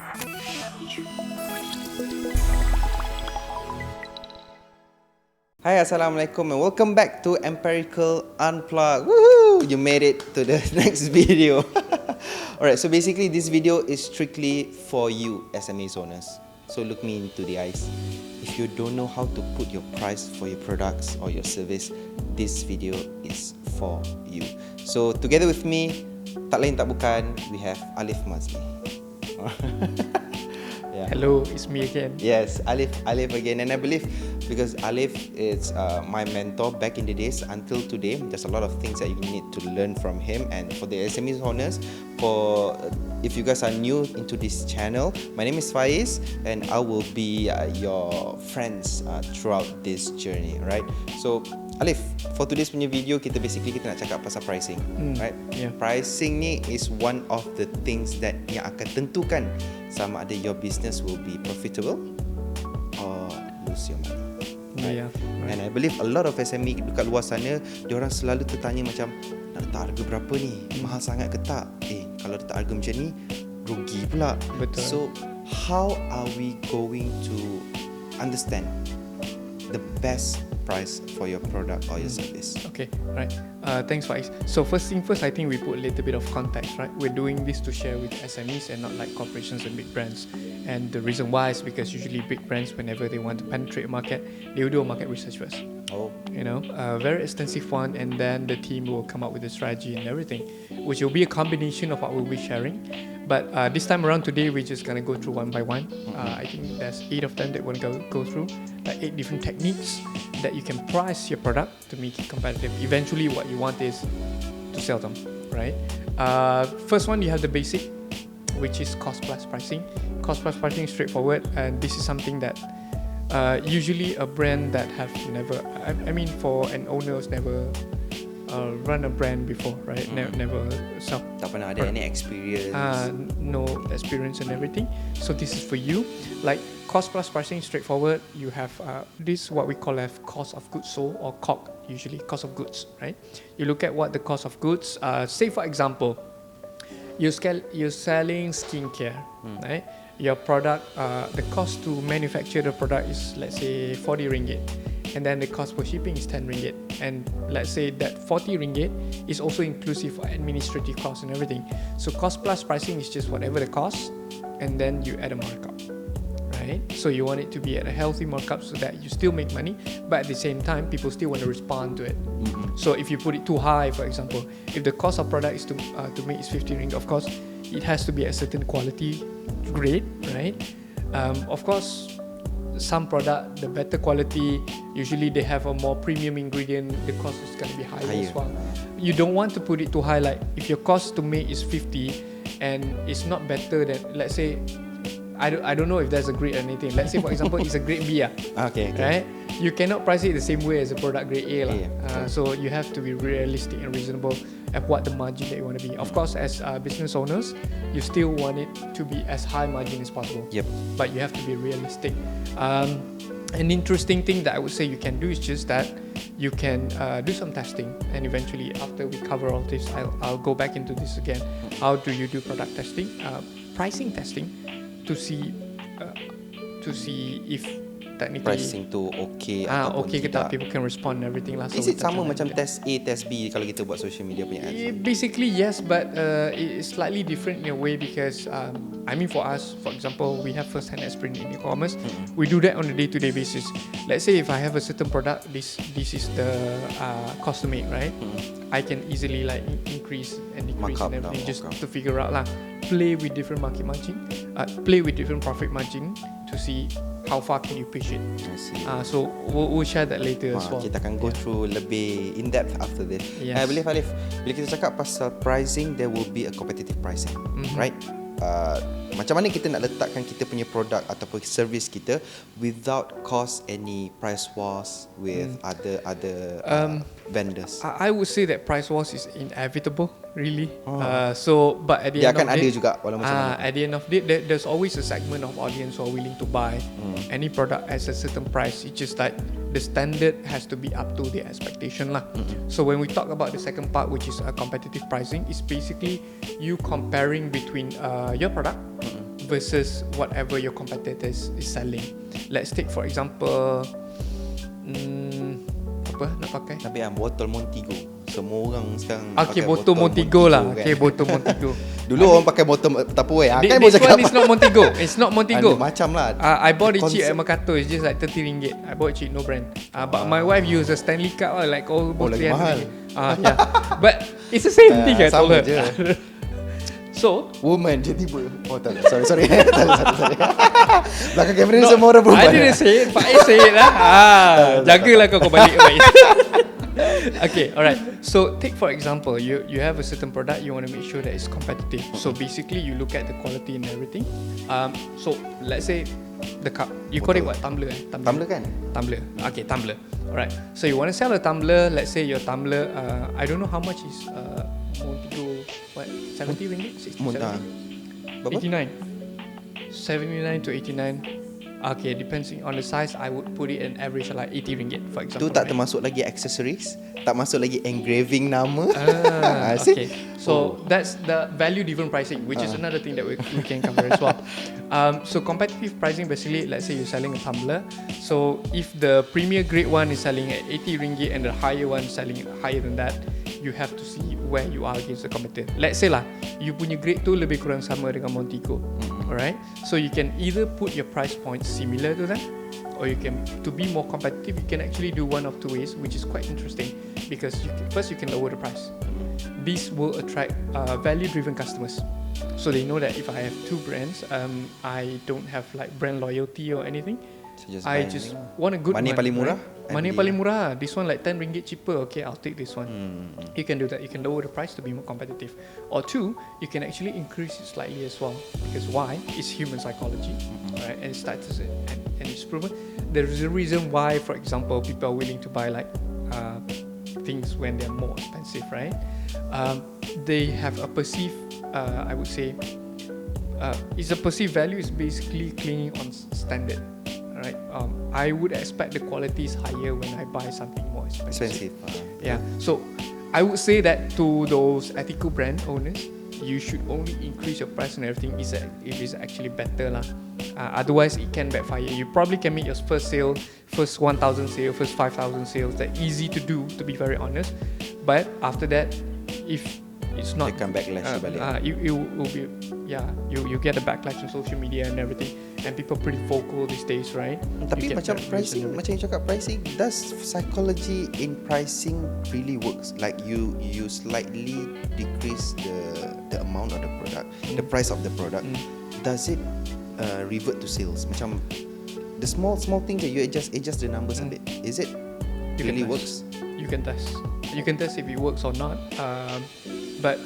Hi, Assalamualaikum and welcome back to Empirical Unplugged. Woohoo! You made it to the next video. Alright, so basically this video is strictly for you SMEs owners. So look me into the eyes. If you don't know how to put your price for your products or your service, this video is for you. So together with me, tak lain tak bukan, we have Alif Mazli. Yeah. Hello, it's me again. Yes, Alif again, and I believe because Alif is my mentor back in the days until today. There's a lot of things that you need to learn from him. And for the SMEs owners, if you guys are new into this channel, my name is Faiz, and I will be your friends throughout this journey, right? So Alif, for today's punya video, kita nak cakap pasal pricing, right? Yeah. Pricing ni is one of the things that yang akan tentukan sama ada your business will be profitable or lose your money. Right? Yeah, right. And I believe a lot of SME dekat luar sana, diorang selalu tertanya macam, nak letak harga berapa ni? Mahal sangat ke tak? Kalau letak harga macam ni, rugi pula. Betul. So, how are we going to understand the best price for your product or your service? Okay, right. Thanks, Faiz. So first thing first, I think we put a little bit of context, right? We're doing this to share with SMEs and not like corporations and big brands. And the reason why is because usually big brands, whenever they want to penetrate a market, they will do a market research first. Oh. You know, a very extensive one, and then the team will come up with a strategy and everything, which will be a combination of what we'll be sharing. But this time around today, we're just gonna go through one by one. I think there's 8 of them that we're gonna go through, like 8 different techniques that you can price your product to make it competitive. Eventually, what you want is to sell them, right? First one, you have the basic, which is cost plus pricing. Cost plus pricing is straightforward, and this is something that usually a brand that have never, I mean, for an owner who's never run a brand before, right? Never sell. Tak pernah ada any experience. No experience and everything. So this is for you. Like cost plus pricing, straightforward. You have this what we call cost of goods sold, or COG, usually cost of goods, right? You look at what the cost of goods. Say for example, you're selling skincare, right? Your product, the cost to manufacture the product is, let's say, 40 ringgit, and then the cost for shipping is 10 ringgit, and let's say that 40 ringgit is also inclusive of administrative costs and everything. So cost plus pricing is just whatever the cost, and then you add a markup, right? So you want it to be at a healthy markup so that you still make money, but at the same time people still want to respond to it. So if you put it too high, for example, if the cost of product is to make is 15 ringgit, of course it has to be a certain quality grade, right? Of course, some product, the better quality, usually they have a more premium ingredient, the cost is going to be higher as well. You don't want to put it too high, like if your cost to make is 50 and it's not better than, let's say, I don't know if there's a grade or anything. Let's say for example it's a grade B, Okay. right? You cannot price it the same way as a product grade A. So you have to be realistic and reasonable at what the margin that you want to be. Of course, as business owners, you still want it to be as high margin as possible. Yep. But you have to be realistic. An interesting thing that I would say you can do is just that you can do some testing, and eventually after we cover all this, I'll go back into this again. How do you do product testing, pricing testing, to see if technically pricing tu okay ataupun okay ke tak, tidak. people can respond and everything lah. So Is it sama macam test A, test B kalau kita buat social media punya ads? Basically yes, but it's slightly different in a way because I mean for us, for example, we have first-hand experience in e-commerce. We do that on a day-to-day basis. Let's say if I have a certain product, this is the cost to make, right? I can easily like increase and decrease and everything just to figure out lah. Play with different market margin, play with different profit margin to see how far can you push it. I see. So we'll share that later as well. Kita akan go through lebih in depth after this. Yes. I believe Alif, bila kita cakap pasal pricing, there will be a competitive pricing, right? Macam mana kita nak letakkan kita punya produk ataupun service kita without cause any price wars with other vendors? I would say that price wars is inevitable, really. So, but at the Dia end akan of ada it, juga walau macam mana. at the end of it, there's always a segment of audience who are willing to buy any product at a certain price. It's just like the standard has to be up to the expectation lah. So when we talk about the second part, which is competitive pricing, it's basically you comparing between your product versus whatever your competitors is selling. Let's take for example, apa nak pakai? Tapi botol Montigo. Semua orang sekarang Okay, pakai botol Montigo lah. kan. Okay, botol Montigo. Dulu orang pakai botol Tupperware. Kan This one is not Montigo. It's not Montigo. Macam lah. I bought it cheap at Mercato. It's just like RM30. I bought it cheap, no brand. But my wife used a Stanley Cup like almost lagi mahal. Yeah. But it's the same thing. I told sama her. je. So woman je tiba. Oh tak. Sorry. sorry. Belakang kamera ni semua orang perempuan. I didn't say it, but I say it lah. Jagalah kau balik baik. Okay, alright. So take for example, you have a certain product, you want to make sure that it's competitive. So basically, you look at the quality and everything. So let's say the cup, you call it what? Tumbler. Tumbler kan? Tumbler. Okay, tumbler. Alright. So you want to sell a tumbler. Let's say your tumbler. I don't know how much is Montigo. What? 70 ringgit? 60, Muntah. 70? 89. 79 to 89. Okay, depending on the size, I would put it an average like 80 ringgit for example. Tu tak termasuk lagi accessories, tak masuk lagi engraving nama. Okay. So that's the value driven pricing, which is another thing that we can cover as well. So competitive pricing, basically, let's say you're selling a tumbler. So if the premier grade one is selling at 80 ringgit and the higher one selling higher than that, you have to see where you are against the competitor. Let's say lah, you punya grade tu lebih kurang sama dengan Montigo. Alright, so you can either put your price points similar to them, or you can, to be more competitive, you can actually do one of two ways, which is quite interesting, because first you can lower the price. This will attract value-driven customers, so they know that if I have two brands, I don't have like brand loyalty or anything. I just want a good Mana one. paling murah? Mana paling murah? This one like 10 ringgit cheaper. Okay, I'll take this one. You can do that. You can lower the price to be more competitive. Or two, you can actually increase it slightly as well. Because why? It's human psychology, right? And and it's proven. There is a reason why, for example, people are willing to buy like things when they're more expensive, right? They have a perceived, I would say, it's a perceived value is basically clinging on standard. Right, I would expect the quality is higher when I buy something more expensive. Yeah, so I would say that to those ethical brand owners, you should only increase your price and everything if it's actually better lah. Otherwise, it can backfire. You probably can make your first sale, first 1,000 sale, first 5,000 sales. That's easy to do, to be very honest. But after that, if it's not, they come backlash balik. It will be, you get a backlash on social media and everything, and people pretty vocal these days, right? Tapi macam pricing, macam you cakap pricing, does psychology in pricing really works? Like you slightly decrease the amount of the product, the price of the product. Does it revert to sales? Macam the small things that you adjust the numbers a bit. Is it really works? You can test. You can test if it works or not. But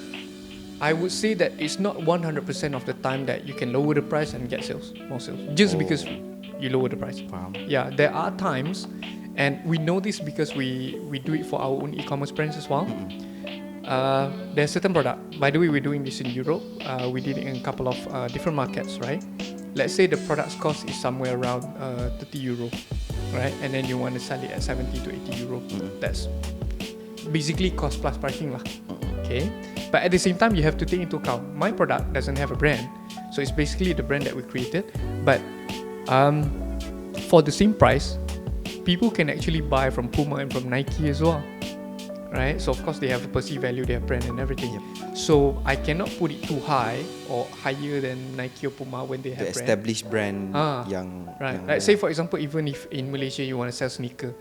I would say that it's not 100% of the time that you can lower the price and get more sales, just because you lower the price. Yeah, there are times, and we know this because we do it for our own e-commerce brands as well. There's certain product. By the way, we're doing this in Europe. We did it in a couple of different markets, right? Let's say the product's cost is somewhere around €30, right? And then you want to sell it at 70 to €80. That's basically cost plus pricing lah. Okay, but at the same time, you have to take into account my product doesn't have a brand, so it's basically the brand that we created. But for the same price, people can actually buy from Puma and from Nike as well, right? So of course they have a perceived value, they have brand and everything. So I cannot put it too high or higher than Nike or Puma when they have the established brand yang right. Yang like say for example, even if in Malaysia you want to sell sneaker.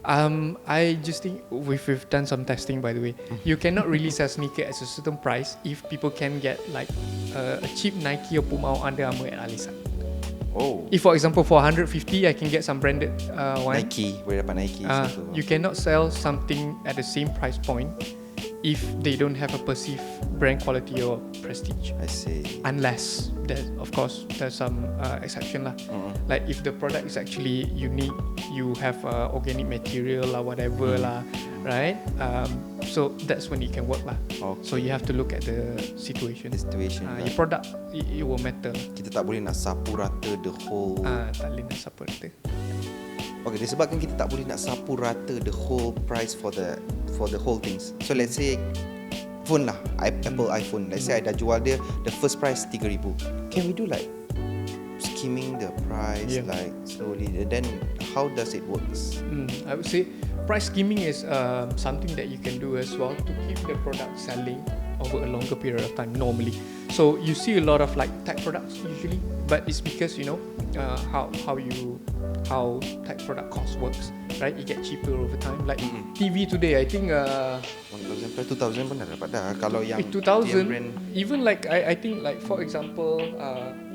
I just think we've done some testing, by the way. You cannot really sell sneaker at a certain price if people can get like a cheap Nike or Puma or Under Armour at Alisan. If for example for 150 I can get some branded one. Nike, boleh dapat Nike. You cannot sell something at the same price point if they don't have a perceived brand quality or prestige. I see. Unless of course there's some exception lah. Like if the product is actually unique, you have organic material or whatever lah, right? So that's when it can work lah. So you have to look at the situation. Your product, it will matter. Kita tak boleh nak sapu rata the whole. Tak boleh nak sapu rata. Okay, disebabkan kita tak boleh nak sapu rata the whole price for the whole things. So let's say phone lah, Apple iPhone. Let's say I dah jual dia, the first price 3,000. Can we do like skimming the price like slowly? Then how does it works? I would say price skimming is something that you can do as well to keep the product selling over a longer period of time normally. So you see a lot of like tech products usually, but it's because how tech product cost works, right? It get cheaper over time. Like TV today, I think 1,000 plus 2,000 pun dah dapat dah. Kalau yang 2,000, brand, even like I think like for example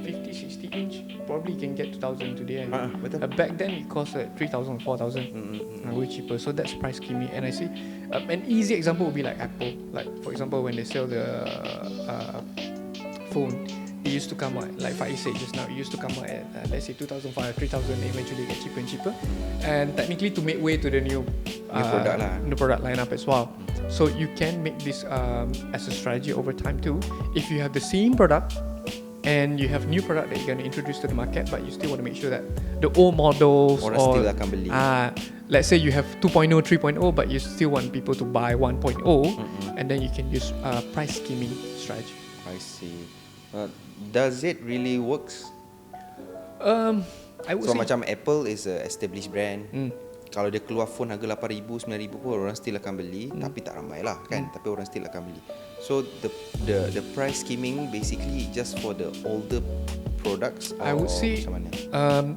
50-60 inch probably can get 2,000 today. betul. Back then it cost 3,000, 4,000, way cheaper. So that's price skimming. And I see an easy example would be like Apple. Like for example when they sell the phone, it used to come out like Faiz said just now. It used to come out at let's say 2,500, 3,000. Eventually get cheaper and cheaper, and technically to make way to the new product lineup as well. So you can make this as a strategy over time too. If you have the same product and you have new product that you're going to introduce to the market, but you still want to make sure that the old models orang still akan beli. Let's say you have 2.0, 3.0, but you still want people to buy 1.0, and then you can use price skimming strategy. I see. Does it really works? I would So say macam Apple is a established brand. Kalau dia keluar phone harga 8,000, 9,000 pun orang still akan beli, tapi tak ramai lah kan, tapi orang still akan beli. So the price skimming basically just for the older products, I would say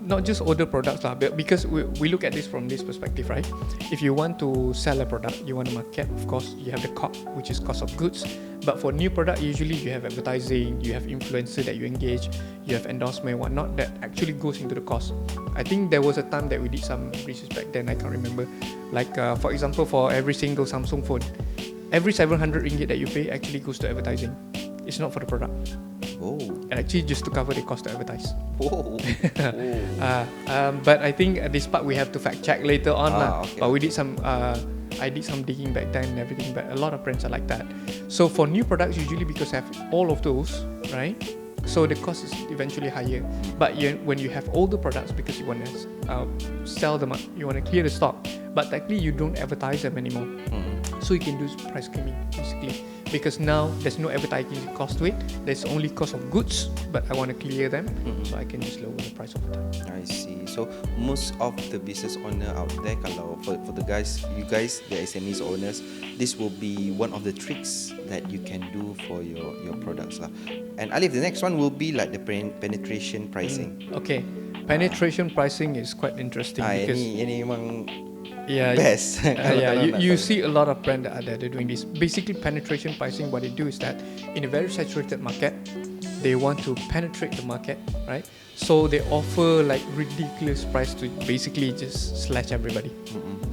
not just older products lah, because we look at this from this perspective, right? If you want to sell a product, you want to market, of course you have the COG, which is cost of goods. But for new product, usually you have advertising, you have influencer that you engage, you have endorsement and whatnot that actually goes into the cost. I think there was a time that we did some research back then, I can't remember. Like for example, for every single Samsung phone, every 700 ringgit that you pay actually goes to advertising. It's not for the product. Actually just to cover the cost to advertise. But I think this part we have to fact check later on lah. Okay. But we did some I did some digging back then and everything, but a lot of brands are like that. So for new products, usually because I have all of those, right? So the cost is eventually higher. But when you have older products, because you want to sell them, you want to clear the stock, but technically you don't advertise them anymore. So you can do price skimming basically, because now there's no advertising cost to it. There's only cost of goods, but I want to clear them, so I can just lower the price over time. I see. So most of the business owner out there, kalau for the guys, you guys, the SMEs owners, this will be one of the tricks that you can do for your products lah. And Alif, the next one will be like the penetration pricing. Okay, penetration pricing is quite interesting because ini memang yeah, best. You see a lot of brands that are there, they're doing this. Basically, penetration pricing, what they do is that in a very saturated market, they want to penetrate the market, right? So they offer like ridiculous price to basically just slash everybody.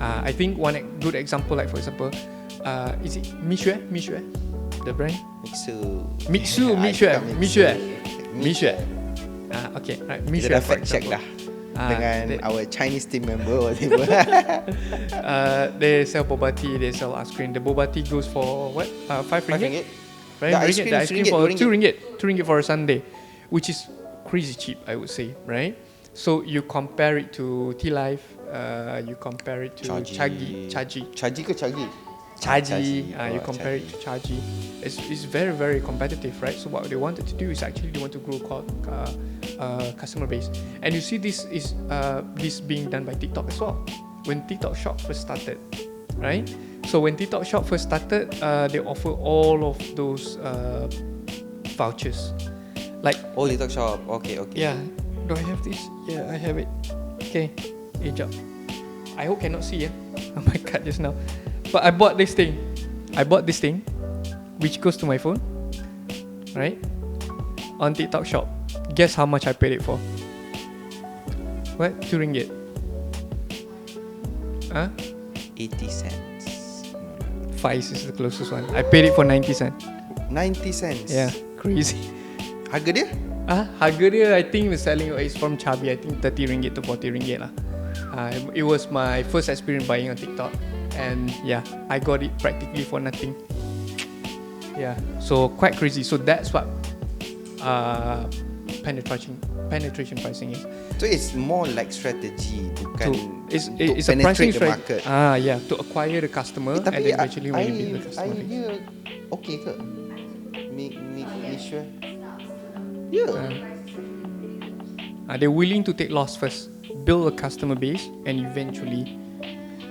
I think one good example, like for example, is it Mishue? The brand? Mixu. Okay, right. Mishue. Kita dah fact check dah dengan our Chinese team member. They sell boba tea, they sell ice cream. The boba tea goes for what? 5 ringgit. The ice cream for 2 ringgit. 2 ringgit for a sundae, which is crazy cheap, I would say, right? So you compare it to Tea Life, you compare it to Chaji. You compare it to Chaji. It's very, very competitive, right? So what they wanted to do is actually they want to grow customer base, and you see this is this being done by TikTok as well. When TikTok Shop first started, right? So when TikTok Shop first started, they offer all of those vouchers, like TikTok Shop. Okay. Yeah. Do I have this? Yeah, I have it. Okay. Hey, jap. I hope cannot see. Oh my god, just now. But I bought this thing, which goes to my phone, right? On TikTok Shop. Guess how much I paid it for? What? 2 ringgit. 80 cents. Faiz is the closest one. I paid it for 90 cents. 90 cents? Yeah, crazy. Harga dia? Harga dia, I think the selling is from Chabi. I think 30 ringgit to 40 ringgit lah. It was my first experience buying on TikTok, and yeah, I got it practically for nothing. Yeah, so quite crazy. So that's what penetration pricing is. So it's more like strategy, bukan it's to a pricing penetrate the market. Yeah, to acquire the customer and then eventually when you build the customer base. okay ke? Make sure. Yeah. They're willing to take loss first, build a customer base, and eventually.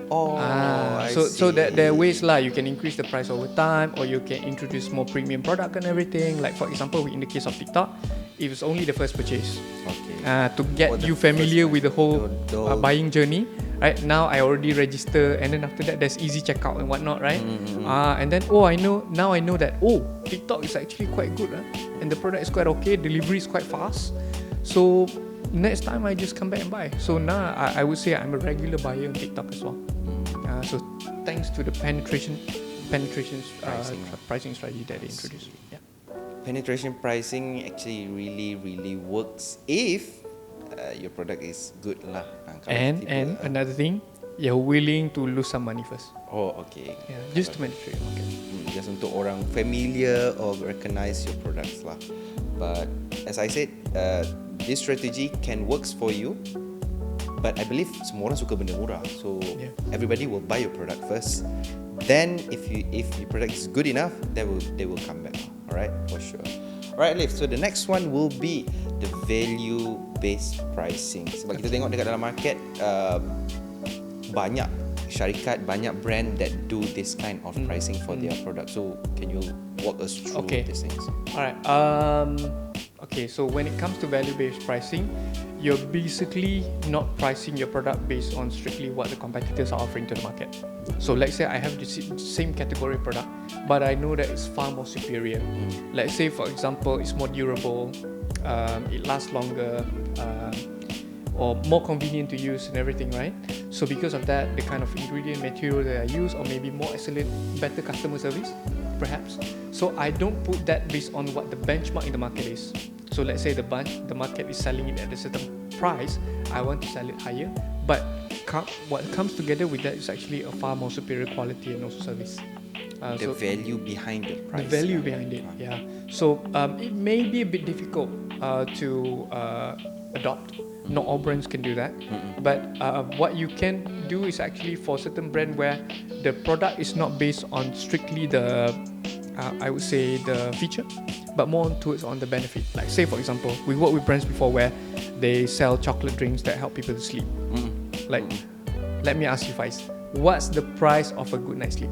I so see. there are ways lah. You can increase the price over time, or you can introduce more premium product and everything. Like for example, in the case of TikTok, it was only the first purchase. Okay. To get you familiar with the whole buying journey. Right now, I already register, and then after that, there's easy checkout and whatnot, right? And then I know that TikTok is actually quite good, and the product is quite okay. Delivery is quite fast. So next time I just come back and buy. So now I would say I'm a regular buyer on TikTok as well. So thanks to the penetration pricing strategy that they introduced. Yeah. Penetration pricing actually really works if your product is good lah. And another thing, you're willing to lose some money first. Oh, okay. Yeah, just to penetrate. Okay. Just untuk orang familiar or recognize your products lah. But as I said, this strategy can works for you. But I believe semua orang suka benda murah, so everybody will buy your product first. Then if your product is good enough, they will come back. Alright, for sure. Alright, Liv. So the next one will be the value-based pricing. Sebab kita tengok dekat dalam market, banyak syarikat, banyak brand that do this kind of pricing for their product. So can you walk us through these things? Alright. Okay, so when it comes to value-based pricing, you're basically not pricing your product based on strictly what the competitors are offering to the market. So let's say I have the same category product, but I know that it's far more superior. Let's say, for example, it's more durable, it lasts longer, or more convenient to use and everything, right? So because of that, the kind of ingredient material that I use, or maybe more excellent, better customer service, perhaps. So I don't put that based on what the benchmark in the market is. So let's say the market is selling it at a certain price, I want to sell it higher, but what comes together with that is actually a far more superior quality and also service. The value behind the price. The value behind it, yeah. So it may be a bit difficult to adopt. Not all brands can do that, but what you can do is actually for certain brand where the product is not based on strictly the I would say the feature, but more towards on the benefit. Like say for example, we worked with brands before where they sell chocolate drinks that help people to sleep. Let me ask you, Faiz, what's the price of a good night's sleep?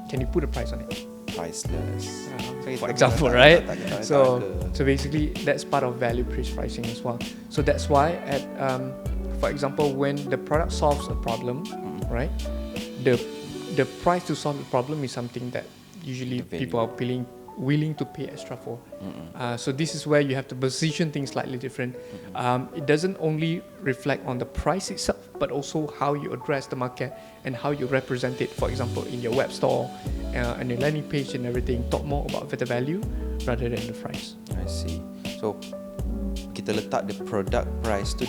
Can you put a price on it? Priceless. For example, right? So basically that's part of value-based pricing as well. So that's why for example, when the product solves a problem, right? The price to solve the problem is something that usually people are willing to pay extra for. So this is where you have to position things slightly different. It doesn't only reflect on the price itself, but also how you address the market and how you represent it. For example, in your web store and your landing page and everything, talk more about the value rather than the price. I see. So kita letak the product price to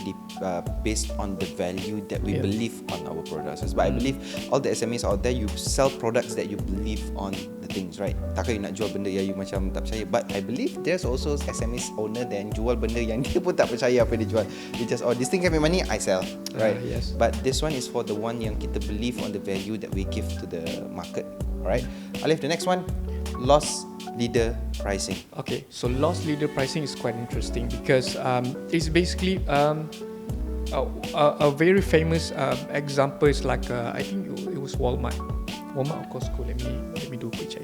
based on the value that we believe on our products. But I believe all the SMEs out there, you sell products that you believe on the things, right? Takkan you nak jual benda yang you macam tak percaya. But I believe there's also SMEs owner yang jual benda yang dia pun tak percaya apa yang dia jual. They just, this thing can make money, I sell, right? Yes. But this one is for the one yang kita believe on the value that we give to the market, alright? Alif, the next one, loss leader pricing. Okay, so loss leader pricing is quite interesting because it's basically a very famous example is like I think it was Walmart or Costco. Let me do a quick check.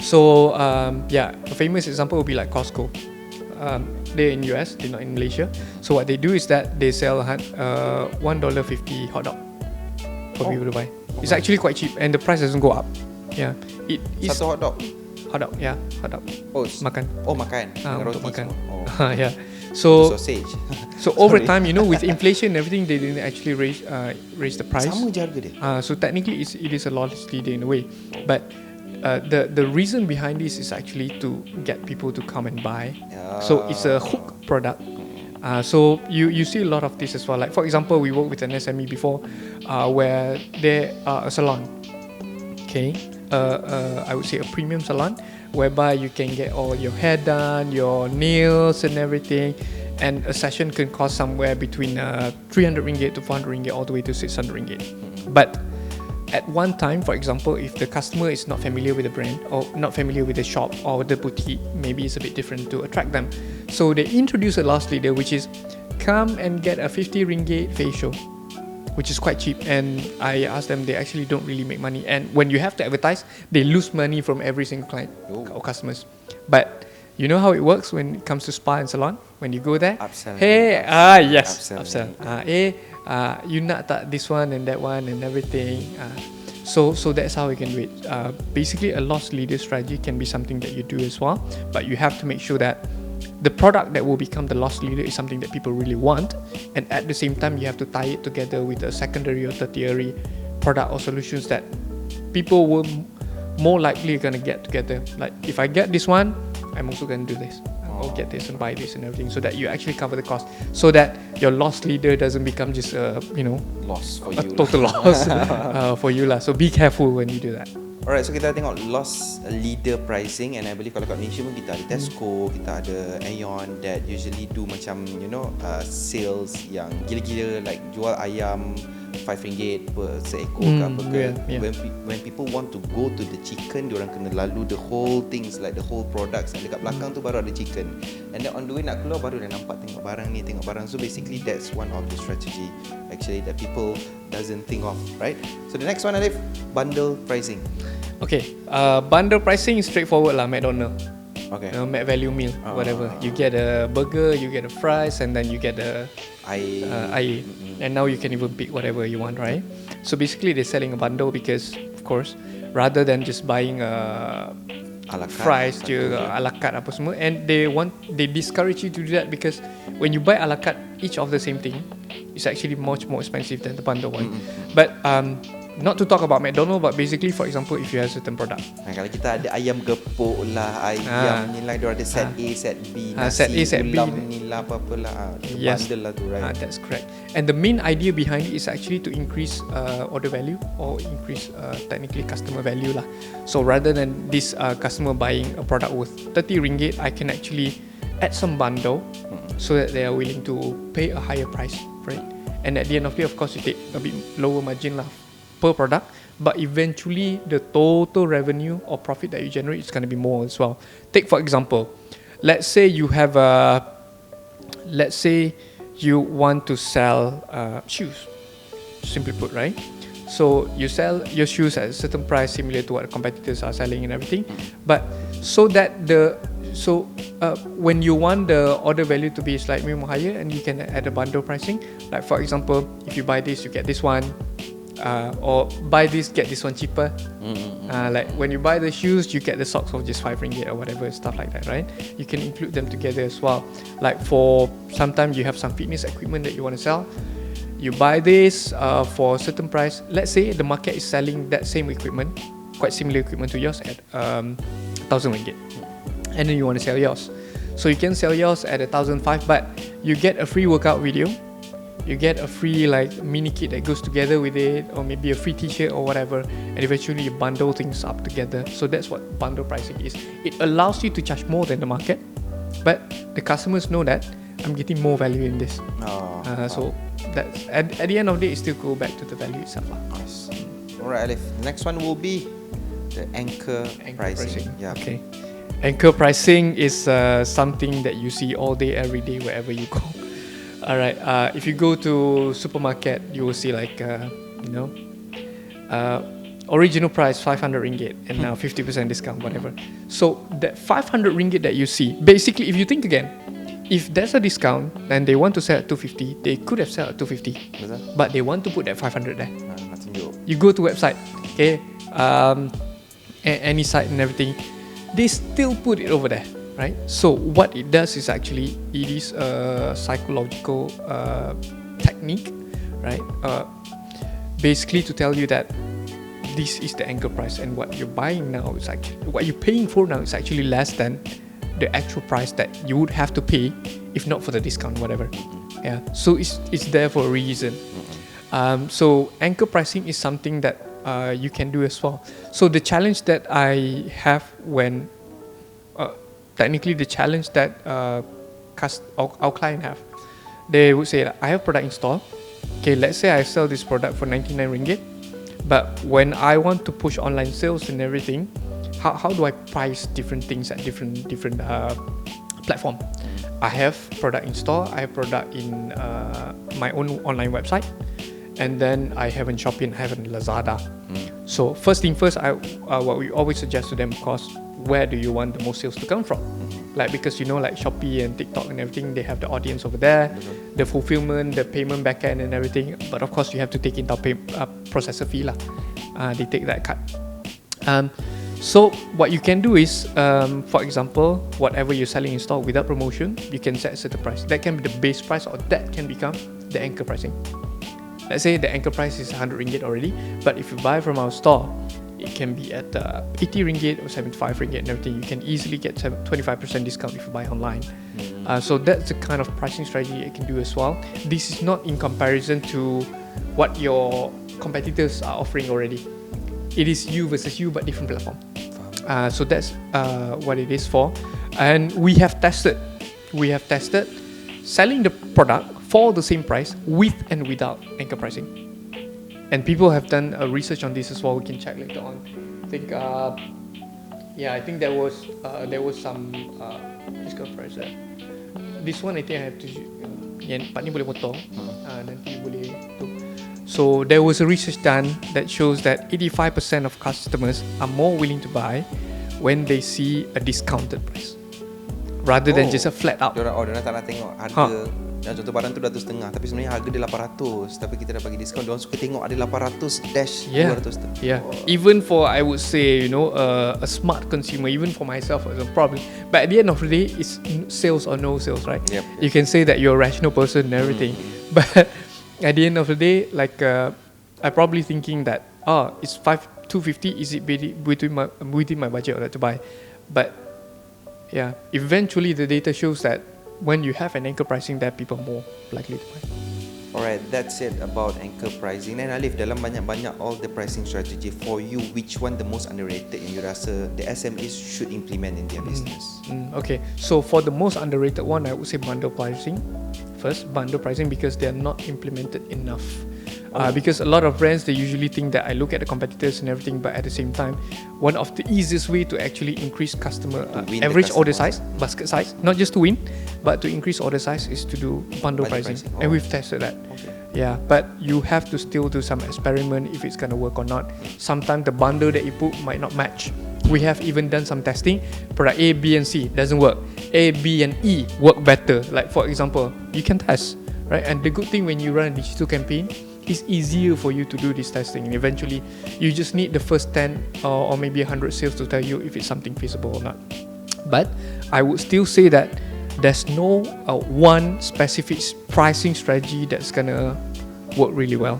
So a famous example would be like Costco. They're in US, they're not in Malaysia. So what they do is that they sell $1.50 hot dog for people to buy. It's actually quite cheap and the price doesn't go up. Yeah, it is satu hot dog. Hot dog. Makan. Makan. Untuk roti makan. semua. Yeah. So sausage. So over time, with inflation and everything, they didn't actually raise the price. Sama je harga dia. So technically, it is a loss leader in a way, but the reason behind this is actually to get people to come and buy. So it's a hook product. So you see a lot of this as well. Like for example, we worked with an SME before, where they are a salon. Okay. I would say a premium salon whereby you can get all your hair done, your nails and everything, and a session can cost somewhere between 300 ringgit to 400 ringgit all the way to 600 ringgit. But at one time, for example, if the customer is not familiar with the brand or not familiar with the shop or the boutique, maybe it's a bit different to attract them. So they introduce a loss leader, which is come and get a 50 ringgit facial, which is quite cheap. And I asked them, they actually don't really make money. And when you have to advertise, they lose money from every single client or customers. But you know how it works when it comes to spa and salon? When you go there, Upsell. hey, yes, upsell. You nak tak this one and that one and everything. So that's how we can do it. Basically, a loss leader strategy can be something that you do as well. But you have to make sure that the product that will become the loss leader is something that people really want, and at the same time you have to tie it together with a secondary or tertiary product or solutions that people will more likely gonna get together. Like if I get this one, I'm also gonna do this. I'll get this and buy this and everything, so that you actually cover the cost, so that your loss leader doesn't become just Loss for a you. total loss for you lah. So be careful when you do that. Alright, so kita tengok loss leader pricing, and I believe kalau kat Malaysia pun kita ada Tesco, kita ada Aeon that usually do macam sales yang gila-gila, like jual ayam RM5 per seekor ke apa ke. When people want to go to the chicken, diorang kena lalu the whole things, like the whole products, and dekat belakang tu baru ada chicken, and then on the way nak keluar baru dah nampak tengok barang ni, tengok barang. So basically that's one of the strategy actually that people doesn't think of, right? So the next one, Alif, bundle pricing. Okay, bundle pricing is straightforward lah, McDonald's. Okay. Mac value meal, whatever. You get a burger, you get a fries, and then you get a air. And now you can even pick whatever you want, right? So basically they're selling a bundle because, of course, rather than just buying fries je, a la carte apa semua, and they discourage you to do that, because when you buy a la carte each of the same thing, it's actually much more expensive than the bundle one. But not to talk about McDonald's, but basically, for example, if you have certain product. Kalau kita ada ayam gepuk lah, ayam ni lah, dia ada set A, set B, nasi, set A, set B ni lah, apa-apa lah. Yes, bundle lah tu, right? that's correct. And the main idea behind it is actually to increase order value, or increase technically customer value lah. So rather than this customer buying a product worth 30 ringgit, I can actually add some bundle so that they are willing to pay a higher price, right? And at the end of the day, of course, you take a bit lower margin lah per product, but eventually the total revenue or profit that you generate is going to be more as well. Take for example, let's say you want to sell shoes, simply put, right? So you sell your shoes at a certain price similar to what the competitors are selling and everything, but so that when you want the order value to be slightly more higher, and you can add a bundle pricing, like for example, if you buy this you get this one, or buy this get this one cheaper. Like when you buy the shoes, you get the socks for just 5 ringgit or whatever, stuff like that, right? You can include them together as well. Like for sometimes you have some fitness equipment that you want to sell, you buy this for a certain price. Let's say the market is selling that same equipment, quite similar equipment to yours, at 1,000 ringgit, and then you want to sell yours. So you can sell yours at 1,500, but you get a free workout video, you get a free mini kit that goes together with it, or maybe a free t-shirt or whatever, and eventually you bundle things up together. So that's what bundle pricing is. It allows you to charge more than the market, but the customers know that I'm getting more value in this. So that's at the end of the day, it still go back to the value itself. Nice. Alright, Alif. The next one will be the anchor pricing. Yeah. Okay. Anchor pricing is something that you see all day, every day, wherever you go. Alright, if you go to supermarket, you will see original price 500 ringgit and now 50% discount, whatever. So that 500 ringgit that you see, basically, if you think again, if there's a discount and they want to sell at 250, they could have sold at 250, but they want to put that 500 there. You go to website, okay, any site and everything, they still put it over there. Right? So what it does is actually, it is a psychological technique, right? Basically to tell you that this is the anchor price, and what you're buying now is actually, what you're paying for now is actually less than the actual price that you would have to pay if not for the discount, whatever. Yeah. So it's there for a reason. So anchor pricing is something that you can do as well. So the challenge that I have when technically the challenge that our client have, they would say, I have product in store. Okay, let's say I sell this product for 99 ringgit, But when I want to push online sales and everything, how do I price different things at different platform? I have product in store, I have product in my own online website, and then I have in Shopee and I have in Lazada. So first thing first, what we always suggest to them, of course, where do you want the most sales to come from? Like, because like Shopee and TikTok and everything, they have the audience over there, the fulfillment, the payment backend and everything. But of course, you have to take into processor fee lah. They take that cut. So what you can do is, for example, whatever you're selling in store without promotion, you can set a certain price. That can be the base price, or that can become the anchor pricing. Let's say the anchor price is 100 ringgit already, but if you buy from our store, it can be at 80 ringgit or 75 ringgit and everything. You can easily get 25% discount if you buy online. So that's the kind of pricing strategy you can do as well. This is not in comparison to what your competitors are offering already. It is you versus you, but different platform. So that's what it is for. And we have tested selling the product for the same price with and without anchor pricing. And people have done research on this as well. We can check later on. I think, I think there was some discount price there. This one I think I have to. Yang part ni boleh potong. Nanti boleh tu. So there was a research done that shows that 85% of customers are more willing to buy when they see a discounted price rather than just a flat out. Diorang tak nak tengok harga. Contoh barang tu 200 tapi sebenarnya harga dia 800, tapi kita dah bagi diskaun. Diorang suka tengok ada 800-200. Even for, I would say, a smart consumer, even for myself, it's a problem. But at the end of the day, it's sales or no sales, right? Yep. You can say that you're a rational person and everything, but at the end of the day, like I'm probably thinking that it's 250. Is it within my budget or not to buy? But yeah, eventually the data shows that when you have an anchor pricing, that people are more likely to buy. Alright, that's it about anchor pricing. Dan Alif, dalam banyak-banyak all the pricing strategy for you, which one the most underrated yang you rasa the SMEs should implement in their business? Okay, so for the most underrated one, I would say bundle pricing. First, bundle pricing, because they are not implemented enough. Because a lot of brands, they usually think that I look at the competitors and everything, but at the same time, one of the easiest way to actually increase customer average order size, basket size, not just to win, but to increase order size, is to do bundle pricing. And we've tested that. Okay. Yeah, but you have to still do some experiment if it's gonna work or not. Sometimes the bundle that you put might not match. We have even done some testing. Product A, B and C doesn't work. A, B and E work better. Like for example, you can test, right? And the good thing when you run a digital campaign, it's easier for you to do this testing. And eventually, you just need the first 10 or maybe 100 sales to tell you if it's something feasible or not. But I would still say that there's no one specific pricing strategy that's gonna work really well.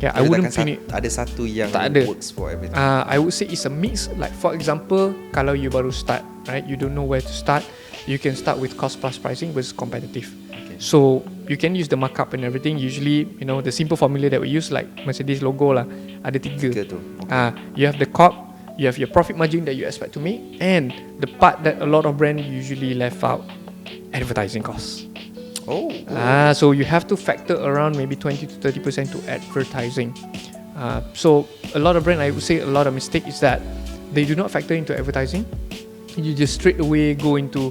Yeah, I wouldn't pin it. Ada satu yang works for everything. I would say it's a mix. Like for example, kalau you baru start, right? You don't know where to start. You can start with cost plus pricing versus competitive. So you can use the markup and everything. Usually, the simple formula that we use, like Mercedes logo lah, ada 3 tu. You have the COP, you have your profit margin that you expect to make, and the part that a lot of brands usually left out, advertising costs. So you have to factor around maybe 20 to 30% to advertising. So a lot of brands, I would say a lot of mistake is that they do not factor into advertising. You just straight away go into,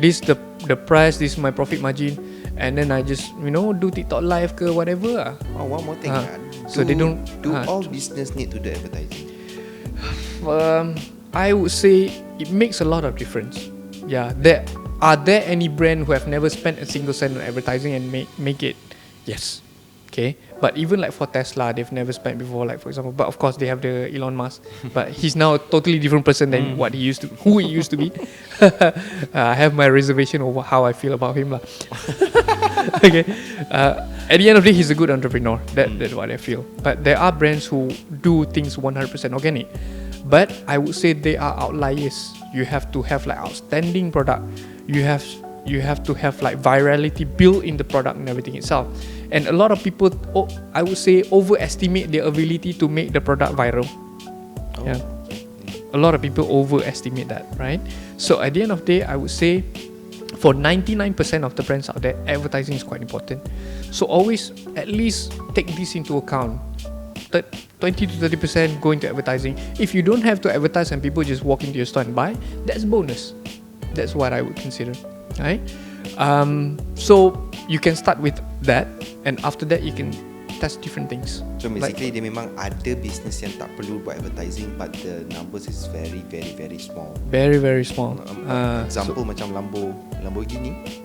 this the price, this is my profit margin, and then I just do TikTok live ke whatever. One more thing. So they don't. Do all business need to do advertising? I would say it makes a lot of difference. Yeah, are there any brand who have never spent a single cent on advertising and make it? Yes. Okay, but even like for Tesla, they've never spent before, like for example. But of course, they have the Elon Musk, but he's now a totally different person than who he used to be. I have my reservation over how I feel about him lah. Okay, at the end of the day, he's a good entrepreneur. That's what I feel. But there are brands who do things 100% organic. But I would say they are outliers. You have to have like outstanding product. You have to have like virality built in the product and everything itself. And a lot of people, I would say, overestimate their ability to make the product viral. Yeah, a lot of people overestimate that, right? So at the end of the day, I would say, for 99% of the brands out there, advertising is quite important. So always at least take this into account. 20 to 30% go into advertising. If you don't have to advertise and people just walk into your store and buy, that's bonus. That's what I would consider, right? So you can start with that, and after that you can test different things. So basically dia memang ada business yang tak perlu buat advertising, but the numbers is very small. Very small. Example macam Lamborghini.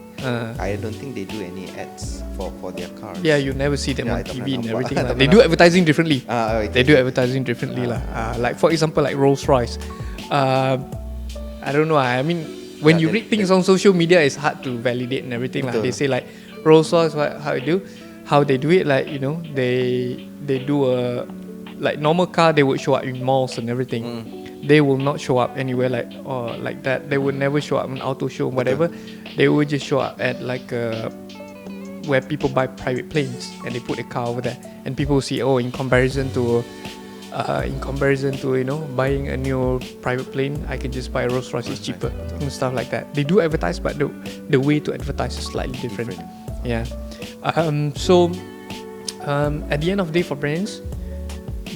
I don't think they do any ads for their cars. Yeah, you never see them on I tak TV and pernah everything. nampak. They do advertising differently. Okay. They do advertising differently lah. Like for example, like Rolls Royce. I don't know. I mean, when you read things on social media, it's hard to validate and everything lah. They say like Rolls Royce, how they do it. Like, you know, they do a like normal car. They would show up in malls and everything. They will not show up anywhere like that. They would never show up in auto show, whatever. They would just show up at like where people buy private planes, and they put a car over there, and people see, oh, in comparison to you know, buying a new private plane, I can just buy a Rolls Royce, it's cheaper and stuff like that. They do advertise, but the way to advertise is slightly different. Yeah. So at the end of the day, for brands,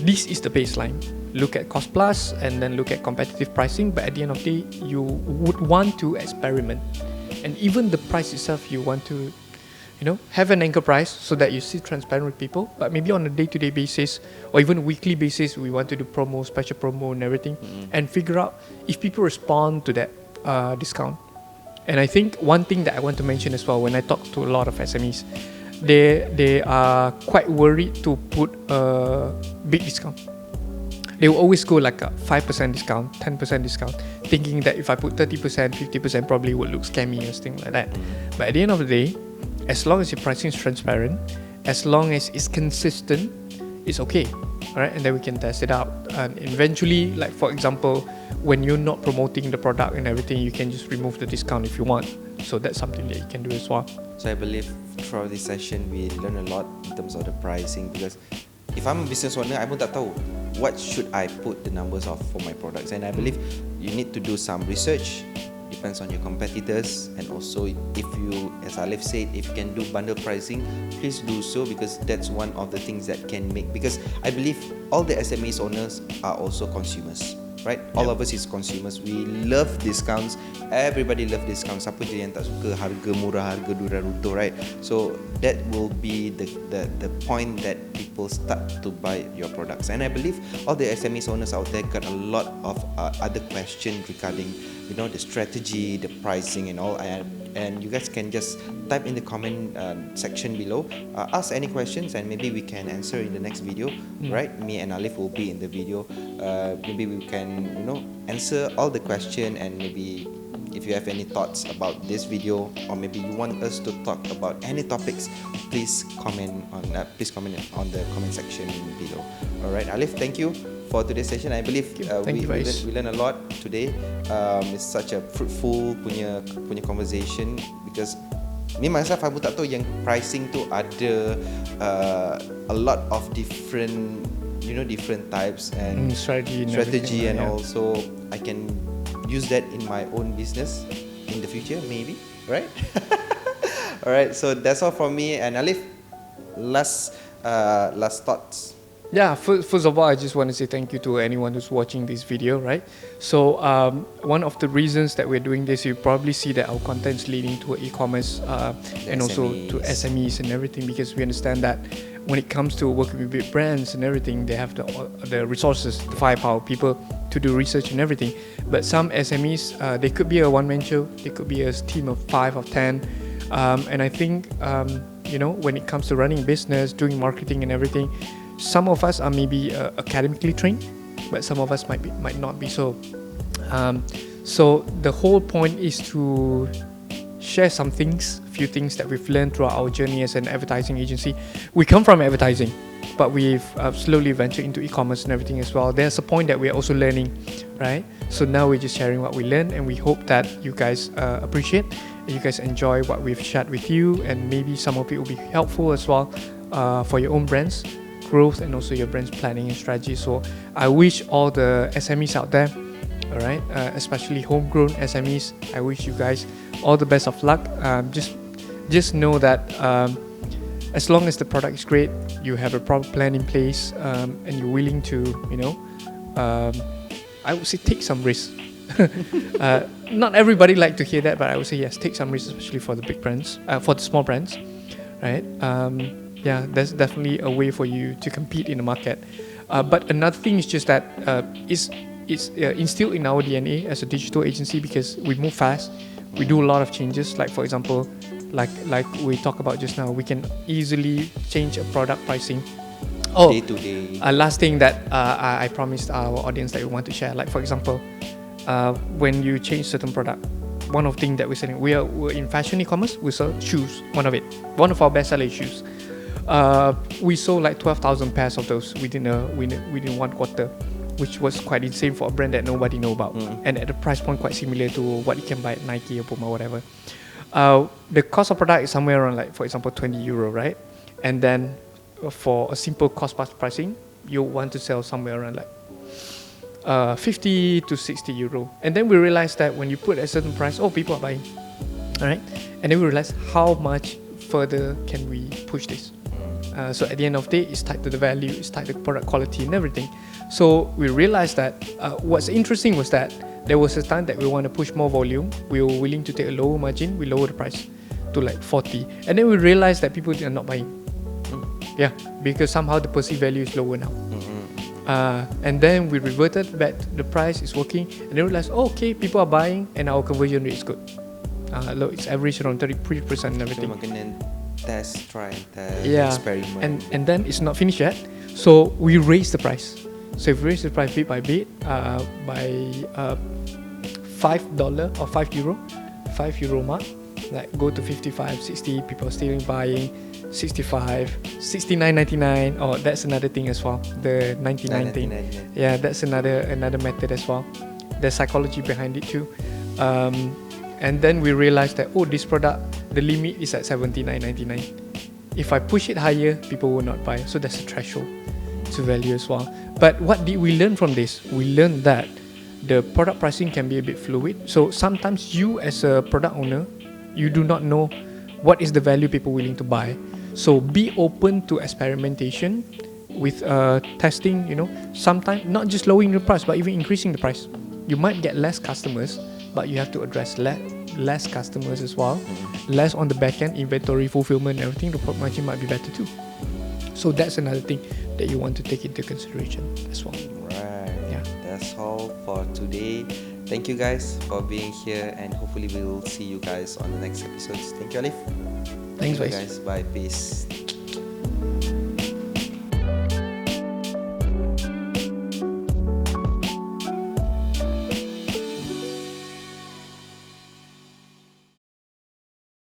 this is the baseline. Look at cost plus and then look at competitive pricing, but at the end of the day, you would want to experiment, and even the price itself, you want to, you know, have an anchor price so that you see transparent with people. But maybe on a day-to-day basis or even weekly basis, we want to do promo, special promo and everything, and figure out if people respond to that discount. And I think one thing that I want to mention as well, when I talk to a lot of SMEs, they are quite worried to put a big discount. They will always go like a 5% discount, 10% discount, thinking that if I put 30%, 50% probably would look scammy or things like that. But at the end of the day, as long as your pricing is transparent, as long as it's consistent, it's okay. Alright, and then we can test it out. And eventually, like for example, when you're not promoting the product and everything, you can just remove the discount if you want. So that's something that you can do as well. So I believe throughout this session we learn a lot in terms of the pricing, because if I'm a business owner, I pun tak tahu what should I put the numbers of for my products, and I believe you need to do some research. Depends on your competitors, and also if you, as Alif said, if you can do bundle pricing, please do so, because that's one of the things that can make, because I believe all the SMEs owners are also consumers, right? All of us is consumers. We love discounts. Everybody love discounts. Siapa je yang tak suka harga murah, harga duran runtuh, right? So that will be the point that people start to buy your products. And I believe all the SMEs owners out there got a lot of other questions regarding, you know, the strategy, the pricing and all, and you guys can just type in the comment section below, ask any questions, and maybe we can answer in the next video, right? Me and Alif will be in the video. Maybe we can, you know, answer all the question, and maybe if you have any thoughts about this video, or maybe you want us to talk about any topics, please comment on the comment section below. All right, Alif, thank you for today's session. I believe we learn a lot today. It's such a fruitful punya conversation, because me myself, I pun tak tahu yang pricing tu ada a lot of different, you know, different types and strategy and all. So I can use that in my own business in the future, maybe, right? All right, so that's all from me. And Alif, last thoughts. Yeah, first of all, I just want to say thank you to anyone who's watching this video, right? So one of the reasons that we're doing this, you probably see that our content is leading to e-commerce and also to SMEs and everything, because we understand that when it comes to working with big brands and everything, they have the resources, the firepower, people to do research and everything. But some SMEs, they could be a one-man show, they could be a team of 5 or 10, and I think you know, when it comes to running business, doing marketing and everything, some of us are maybe academically trained, but some of us might not be so. So the whole point is to share some things, few things that we've learned throughout our journey as an advertising agency. We come from advertising, but we've slowly ventured into e-commerce and everything as well. There's a point that we're also learning, right? So now we're just sharing what we learned, and we hope that you guys appreciate, and you guys enjoy what we've shared with you, and maybe some of it will be helpful as well for your own brands growth and also your brand's planning and strategy. So I wish all the SMEs out there, all right, especially homegrown SMEs, I wish you guys all the best of luck. Just know that as long as the product is great, you have a proper plan in place, and you're willing to, I would say take some risks. Not everybody like to hear that, but I would say yes, take some risks, especially for the big brands, for the small brands, right? Yeah, there's definitely a way for you to compete in the market. But another thing is just that it's instilled in our DNA as a digital agency, because we move fast, we do a lot of changes. Like for example, like we talked about just now, we can easily change a product pricing. Day to day. Last thing that I promised our audience that we want to share, like for example, when you change certain product, one of the things that we're selling, we're in fashion e-commerce, we sell shoes, one of our best selling shoes. We sold like 12,000 pairs of those within 1 quarter, which was quite insane for a brand that nobody know about, and at a price point quite similar to what you can buy at Nike or Puma or whatever. The cost of product is somewhere around, like for example, €20, right? And then for a simple cost plus pricing, you want to sell somewhere around like 50 to €60. And then we realized that when you put a certain price, people are buying, all right? And then we realized how much further can we push this. So at the end of the day, it's tied to the value, it's tied to the product quality and everything. So we realized that what's interesting was that there was a time that we want to push more volume. We were willing to take a lower margin. We lowered the price to like 40. And then we realized that people are not buying. Yeah, because somehow the perceived value is lower now. And then we reverted back to the price is working. And then we realized, okay, people are buying and our conversion rate is good. Look, it's average around 33% and everything. So test, try and test, yeah, experiment. And then it's not finished yet. So we raised the price. So if we raise the price bit by bit, by $5 or €5 mark, like go to 55, 60, people still buying, 65, 69.99. Oh, that's another thing as well. The 99 thing. Yeah, that's another method as well. There's psychology behind it too. And then we realized that this product, the limit is at 79.99. If I push it higher, people will not buy. So that's a threshold to value as well. But what did we learn from this? We learned that the product pricing can be a bit fluid. So sometimes you as a product owner, you do not know what is the value people willing to buy. So be open to experimentation with testing, sometimes not just lowering the price, but even increasing the price. You might get less customers, but you have to address less customers as well. Less on the back end, inventory, fulfillment, everything, the product margin might be better too. So that's another thing that you want to take into consideration as well. Right. Yeah. That's all for today. Thank you guys for being here, and hopefully we'll see you guys on the next episodes. Thank you, Alif. Thanks, Thank you guys. guys. Bye. Peace.